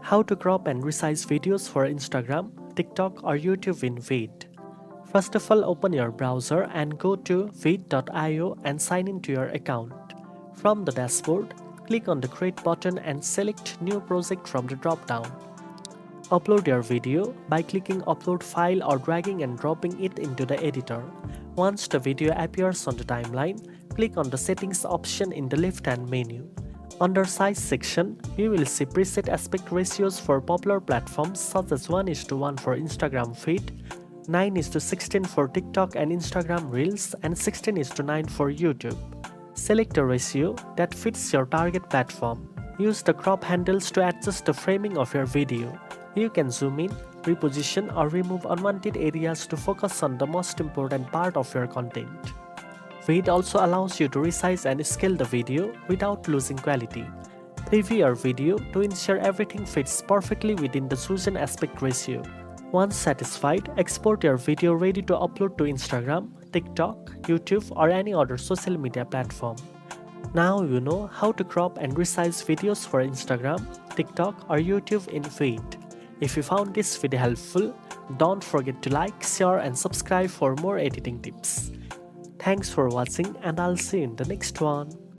How to crop and resize videos for Instagram, TikTok or YouTube in VEED. First of all, open your browser and go to VEED.io and sign in to your account. From the dashboard, click on the Create button and select New Project from the drop-down. Upload your video by clicking Upload File or dragging and dropping it into the editor. Once the video appears on the timeline, click on the Settings option in the left-hand menu. Under Size section, you will see preset aspect ratios for popular platforms such as 1:1 for Instagram feed, 9:16 for TikTok and Instagram Reels, and 16:9 for YouTube. Select a ratio that fits your target platform. Use the crop handles to adjust the framing of your video. You can zoom in, reposition or remove unwanted areas to focus on the most important part of your content. VEED also allows you to resize and scale the video without losing quality. Preview your video to ensure everything fits perfectly within the chosen aspect ratio. Once satisfied, export your video ready to upload to Instagram, TikTok, YouTube or any other social media platform. Now you know how to crop and resize videos for Instagram, TikTok or YouTube in VEED. If you found this video helpful, don't forget to like, share and subscribe for more editing tips. Thanks for watching and I'll see you in the next one.